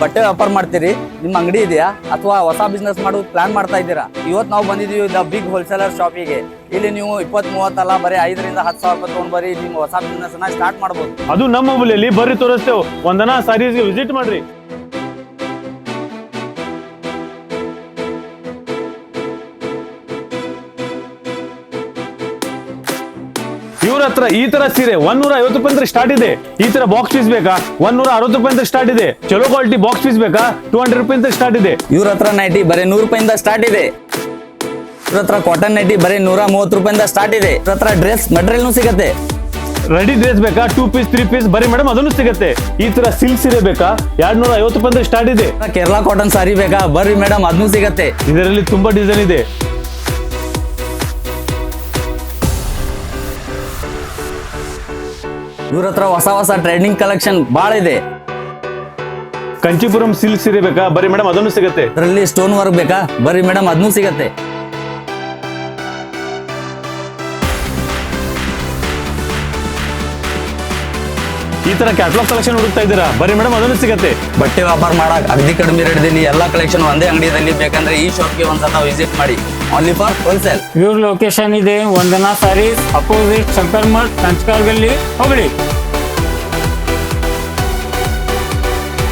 ಬಟ್ಟೆ ವ್ಯಾಪಾರ ಮಾಡ್ತೀರಿ, ನಿಮ್ಮ ಅಂಗಡಿ ಇದೆಯಾ ಅಥವಾ ಹೊಸ ಬಿಸ್ನೆಸ್ ಮಾಡೋದು ಪ್ಲಾನ್ ಮಾಡ್ತಾ ಇದ್ದೀರಾ? ಇವತ್ತು ನಾವು ಬಂದಿದ್ದೀವಿ ದ ಬಿಗ್ ಹೋಲ್ಸೇಲರ್ ಶಾಪಿಗೆ. ಇಲ್ಲಿ ನೀವು 20-30 ಅಲ್ಲ, ಬರೀ 5ರಿಂದ 10,000 ರೂಪಾಯಿ ತೊಗೊಂಡು ಬರೀ ನಿಮ್ಮ ಹೊಸ ಬಿಸ್ನೆಸ್ ನ ಸ್ಟಾರ್ಟ್ ಮಾಡಬಹುದು. ಅದು ನಮ್ಮ ಹುಬ್ಳಿಯಲ್ಲಿ ಬರ್ರಿ ತೋರಿಸ್ತೇವೆ. ವಂದನಾ ಸಾರೀಸ್ಗೆ ವಿಸಿಟ್ ಮಾಡ್ರಿ. ಇವ್ರ ಹತ್ರ ಈ ತರ ಸೀರೆ 150 ರೂಪಾಯಿ ಸ್ಟಾರ್ಟ್ ಇದೆ. ಈ ತರ ಬಾಕ್ಸ್ ಪೀಸ್ ಬೇಕಾ 160 ರೂಪಾಯಿ ಸ್ಟಾರ್ಟ್ ಇದೆ. ಚಲೋ ಕ್ವಾಲಿಟಿ ಬಾಕ್ಸ್ ಪೀಸ್ ಬೇಕಾ 200 ರೂಪಾಯಿ ಸ್ಟಾರ್ಟ್ ಇದೆ. ಇವ್ರ ಹತ್ರ ನೈಟಿ ಬರೀ 100 ರೂಪಾಯಿಂದ ಸ್ಟಾರ್ಟ್ ಇದೆ. ಇವ್ರ ಹತ್ರ ಕಾಟನ್ ನೈಟಿ ಬರೀ 130 ರೂಪಾಯಿಂದ ಸ್ಟಾರ್ಟ್ ಇದೆ. ಇವ್ರ ಹತ್ರ ಡ್ರೆಸ್ ಮೆಟೀರಿಯಲ್ ಸಿಗುತ್ತೆ. ರೆಡಿ ಡ್ರೆಸ್ ಬೇಕಾ 2 ಪೀಸ್ 3 ಪೀಸ್ ಬರೀ ಮೇಡಮ್ ಅದನ್ನು ಸಿಗುತ್ತೆ. ಈ ತರ ಸಿಲ್ಕ್ ಸೀರೆ ಬೇಕಾ 250 ರೂಪಾಯಿ ಸ್ಟಾರ್ಟ್ ಇದೆ. ಕೇರಳ ಕಾಟನ್ ಸಾರಿ ಬೇಕಾ ಬರ್ರಿ ಮೇಡಮ್ ಅದನ್ನು ಸಿಗುತ್ತೆ. ಇದರಲ್ಲಿ ತುಂಬಾ ಡಿಸೈನ್ ಇದೆ. ಇವ್ರ ಹತ್ರ ಹೊಸ ಟ್ರೆಂಡಿಂಗ್ ಕಲೆಕ್ಷನ್ ಬಾಳ ಇದೆ. ಕಂಚಿಪುರಂ ಸಿಲ್ಕ್ ಸೀರೆ ಬೇಕಾ ಬರೀ ಮೇಡಮ್ ಅದನ್ನು ಸಿಗುತ್ತೆ. ಇದರಲ್ಲಿ ಸ್ಟೋನ್ ವರ್ಕ್ ಬೇಕಾ ಬರ್ರಿ ಮೇಡಮ್ ಅದನ್ನು ಸಿಗುತ್ತೆ. ಈ ತರ ಕ್ಯಾಟಲಾಗ್ ಕಲೆಕ್ಷನ್ ಹುಡುಕ್ತಾ ಇದ್ದೀರಾ ಬರೀ ಮೇಡಮ್ ಅದನ್ನು ಸಿಗುತ್ತೆ. ಬಟ್ಟೆ ವ್ಯಾಪಾರ ಮಾಡಕ್ ಅಗದಿ ಕಡಿಮೆ ರೇಟ್ದಲ್ಲಿ ಎಲ್ಲಾ ಕಲೆಕ್ಷನ್ ಒಂದೇ ಅಂಗಡಿಯಲ್ಲಿ ಬೇಕಂದ್ರೆ ಈ ಶಾಪ್ಗೆ ಒಂದ್ಸಲ ವಿಸಿಟ್ ಮಾಡಿ. Only for wholesale. ಇವ್ರ ಲೊಕೇಶನ್ ಇದೆ ವಂದನಾ ಸಾರೀಸ್ ಅಪೋಸಿಟ್ ಶಂಕರ್ ಮಠ್ ಕಂಚಕಾರ್ ಗಲ್ಲಿ ಹುಬ್ಳಿ.